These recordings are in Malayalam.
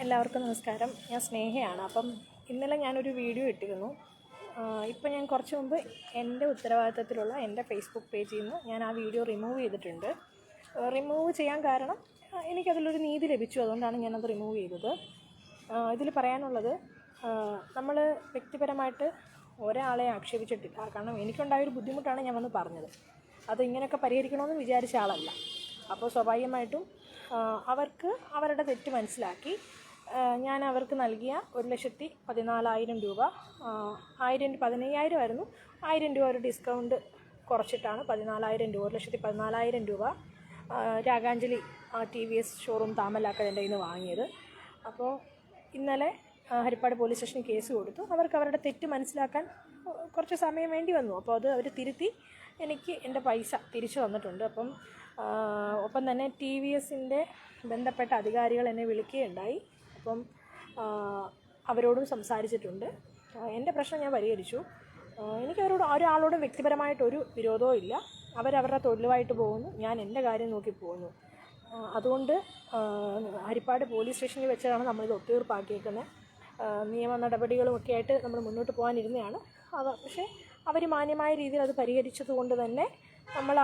എല്ലാവർക്കും നമസ്കാരം. ഞാൻ സ്നേഹയാണ്. അപ്പം ഇന്നലെ ഞാനൊരു വീഡിയോ ഇട്ടിരുന്നു. ഇപ്പം ഞാൻ കുറച്ച് മുമ്പ് എൻ്റെ ഉത്തരവാദിത്തത്തിലുള്ള എൻ്റെ ഫേസ്ബുക്ക് പേജിൽ നിന്ന് ഞാൻ ആ വീഡിയോ റിമൂവ് ചെയ്തിട്ടുണ്ട്. റിമൂവ് ചെയ്യാൻ കാരണം എനിക്കതിലൊരു നീതി ലഭിച്ചു, അതുകൊണ്ടാണ് ഞാനത് റിമൂവ് ചെയ്തത്. ഇതിൽ പറയാനുള്ളത്, നമ്മൾ വ്യക്തിപരമായിട്ട് ഒരാളെ ആക്ഷേപിച്ചിട്ടില്ല. കാരണം എനിക്കുണ്ടായൊരു ബുദ്ധിമുട്ടാണ് ഞാൻ വന്ന് പറഞ്ഞത്. അത് ഇങ്ങനെയൊക്കെ പരിഹരിക്കണമെന്ന് വിചാരിച്ച ആളല്ല. അപ്പോൾ സ്വാഭാവികമായിട്ടും അവർക്ക് അവരുടെ തെറ്റ് മനസ്സിലാക്കി ഞാൻ അവർക്ക് നൽകിയ 1,14,000 രൂപ, 15,000 ആയിരുന്നു, 1,000 രൂപ ഒരു ഡിസ്കൗണ്ട് കുറച്ചിട്ടാണ് 14,000 രൂപ, 1,14,000 രൂപ രാഗാഞ്ജലി TVS ഷോറൂം താമല്ലാക്കൽ എൻ്റെ കയ്യിൽ നിന്ന് വാങ്ങിയത്. അപ്പോൾ ഇന്നലെ ഹരിപ്പാട് പോലീസ് സ്റ്റേഷനിൽ കേസ് കൊടുത്തു. അവർക്ക് അവരുടെ തെറ്റ് മനസ്സിലാക്കാൻ കുറച്ച് സമയം വേണ്ടി വന്നു. അപ്പോൾ അത് അവർ തിരുത്തി എനിക്ക് എൻ്റെ പൈസ തിരിച്ചു തന്നിട്ടുണ്ട്. ഒപ്പം തന്നെ TVSൻ്റെ ബന്ധപ്പെട്ട അധികാരികൾ എന്നെ വിളിക്കുകയുണ്ടായി. അപ്പം അവരോടും സംസാരിച്ചിട്ടുണ്ട്. എൻ്റെ പ്രശ്നം ഞാൻ പരിഹരിച്ചു. എനിക്കവരോട് ഒരാളോടും വ്യക്തിപരമായിട്ടൊരു വിരോധവും ഇല്ല. അവരവരുടെ തൊഴിലുമായിട്ട് പോകുന്നു, ഞാൻ എൻ്റെ കാര്യം നോക്കി പോകുന്നു. അതുകൊണ്ട് ഹരിപ്പാട് പോലീസ് സ്റ്റേഷനിൽ വെച്ചാണ് നമ്മളിത് ഒത്തുതീർപ്പാക്കിയേക്കുന്നത്. നിയമ നടപടികളുമൊക്കെ ആയിട്ട് നമ്മൾ മുന്നോട്ട് പോകാനിരുന്നതാണ്. പക്ഷേ അവർ മാന്യമായ രീതിയിൽ അത് പരിഹരിച്ചത് കൊണ്ട് തന്നെ നമ്മൾ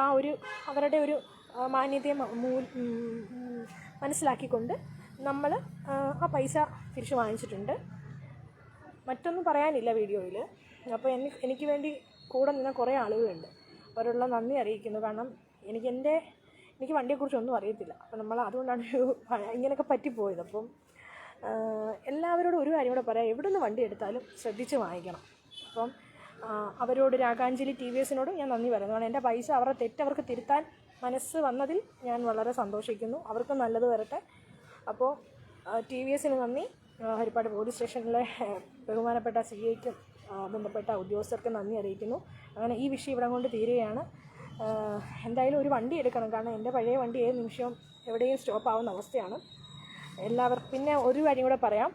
അവരുടെ ഒരു മാന്യതയെ മനസ്സിലാക്കിക്കൊണ്ട് നമ്മൾ ആ പൈസ തിരിച്ചു വാങ്ങിച്ചിട്ടുണ്ട്. മറ്റൊന്നും പറയാനില്ല വീഡിയോയിൽ. അപ്പോൾ എനിക്ക് വേണ്ടി കൂടെ നിന്ന കുറേ ആളുകളുണ്ട്. അവരുള്ള നന്ദി അറിയിക്കുന്നു. കാരണം എനിക്ക് വണ്ടിയെക്കുറിച്ചൊന്നും അറിയത്തില്ല. അപ്പോൾ അതുകൊണ്ടാണ് ഇങ്ങനെയൊക്കെ പറ്റിപ്പോയത്. അപ്പം എല്ലാവരോടും ഒരു കാര്യം കൂടെ പറയാം, എവിടെ നിന്ന് വണ്ടി എടുത്താലും ശ്രദ്ധിച്ച് വാങ്ങിക്കണം. അപ്പം അവരോട് രാഗാഞ്ജലി TVSനോട് ഞാൻ നന്ദി പറയുന്നു. കാരണം എൻ്റെ പൈസ അവരുടെ തെറ്റ് അവർക്ക് തിരുത്താൻ മനസ്സ് വന്നതിൽ ഞാൻ വളരെ സന്തോഷിക്കുന്നു. അവർക്ക് നല്ലത് വരട്ടെ. അപ്പോൾ TVSന് നന്ദി, ഹരിപ്പാട് പോലീസ് സ്റ്റേഷനിലെ ബഹുമാനപ്പെട്ട CIക്കും ബന്ധപ്പെട്ട ഉദ്യോഗസ്ഥർക്ക് നന്ദി അറിയിക്കുന്നു. അങ്ങനെ ഈ വിഷയം ഇവിടെ കൊണ്ട് തീരുകയാണ്. എന്തായാലും ഒരു വണ്ടി എടുക്കണം. കാരണം എൻ്റെ പഴയ വണ്ടി ഏത് നിമിഷവും എവിടെയും സ്റ്റോപ്പ് ആവുന്ന അവസ്ഥയാണ്. പിന്നെ ഒരു കാര്യം കൂടെ പറയാം,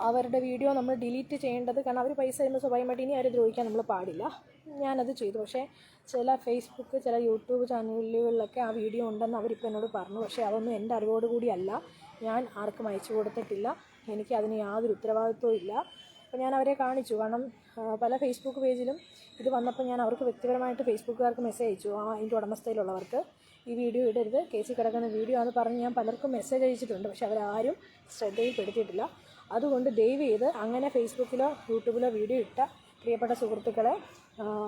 അവരുടെ വീഡിയോ നമ്മൾ ഡിലീറ്റ് ചെയ്യേണ്ടത്, കാരണം അവർ പൈസ തരുമ്പോൾ സ്വാഭാവികമായിട്ട് ഇനി അവരെ ദ്രോഹിക്കാൻ നമ്മൾ പാടില്ല. ഞാനത് ചെയ്തു. പക്ഷേ ചില ഫേസ്ബുക്ക്, ചില യൂട്യൂബ് ചാനലുകളിലൊക്കെ ആ വീഡിയോ ഉണ്ടെന്ന് അവരിപ്പോൾ എന്നോട് പറഞ്ഞു. പക്ഷേ അതൊന്നും എൻ്റെ അറിവോടുകൂടിയല്ല. ഞാൻ ആർക്കും അയച്ചു കൊടുത്തിട്ടില്ല. എനിക്ക് അതിന് യാതൊരു ഉത്തരവാദിത്വവും ഇല്ല. അപ്പോൾ ഞാൻ അവരെ കാണിച്ചു. കാരണം പല ഫേസ്ബുക്ക് പേജിലും ഇത് വന്നപ്പോൾ ഞാൻ അവർക്ക് വ്യക്തിപരമായിട്ട് ഫേസ്ബുക്കുകാർക്ക് മെസ്സേജ് അയച്ചു. അതിൻ്റെ ഉടമസ്ഥയിലുള്ളവർക്ക് ഈ വീഡിയോ ഇടരുത്, കേസിൽ കിടക്കുന്ന വീഡിയോ ആണെന്ന് പറഞ്ഞ് ഞാൻ പലർക്കും മെസ്സേജ് അയച്ചിട്ടുണ്ട്. പക്ഷെ അവരാരും ശ്രദ്ധയിൽപ്പെടുത്തിയിട്ടില്ല. അതുകൊണ്ട് ദയവ് ചെയ്ത് അങ്ങനെ ഫേസ്ബുക്കിലോ യൂട്യൂബിലോ വീഡിയോ ഇട്ട പ്രിയപ്പെട്ട സുഹൃത്തുക്കളെ,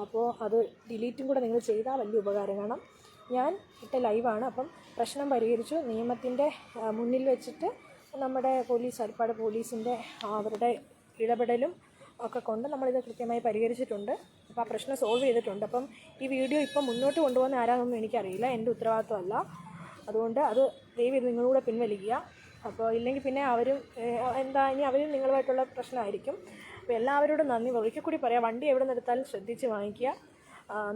അപ്പോൾ അത് ഡിലീറ്റും കൂടെ നിങ്ങൾ ചെയ്താൽ വലിയ ഉപകാരം. കാരണം ഞാൻ ഇട്ട ലൈവാണ്. അപ്പം പ്രശ്നം പരിഹരിച്ചു. നിയമത്തിൻ്റെ മുന്നിൽ വെച്ചിട്ട് നമ്മുടെ ഹരിപ്പാട് പോലീസിൻ്റെ അവരുടെ ഇടപെടലും ഒക്കെ കൊണ്ട് നമ്മളിത് കൃത്യമായി പരിഹരിച്ചിട്ടുണ്ട്. അപ്പോൾ ആ പ്രശ്നം സോൾവ് ചെയ്തിട്ടുണ്ട്. അപ്പം ഈ വീഡിയോ ഇപ്പം മുന്നോട്ട് കൊണ്ടുപോകുന്ന ആരാണെന്നൊന്നും എനിക്കറിയില്ല, എൻ്റെ ഉത്തരവാദിത്വമല്ല. അതുകൊണ്ട് അത് ദയവ് ചെയ്ത് നിങ്ങളൂടെ പിൻവലിക്കുക. അപ്പോൾ ഇല്ലെങ്കിൽ പിന്നെ ഇനി അവരും നിങ്ങളുമായിട്ടുള്ള പ്രശ്നമായിരിക്കും. അപ്പോൾ എല്ലാവരോടും നന്ദി. ഒരിക്കൽ കൂടി പറയാം, വണ്ടി എവിടെ നിന്ന് എടുത്താലും ശ്രദ്ധിച്ച് വാങ്ങിക്കുക.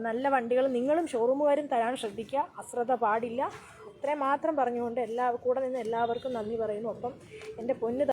നല്ല വണ്ടികൾ നിങ്ങളും ഷോറൂമുകാരും തരാൻ ശ്രദ്ധിക്കുക. അശ്രദ്ധ പാടില്ല. ഇത്രയും മാത്രം പറഞ്ഞുകൊണ്ട് കൂടെ നിന്ന് എല്ലാവർക്കും നന്ദി പറയുന്നു. അപ്പം എൻ്റെ പൊന്ന്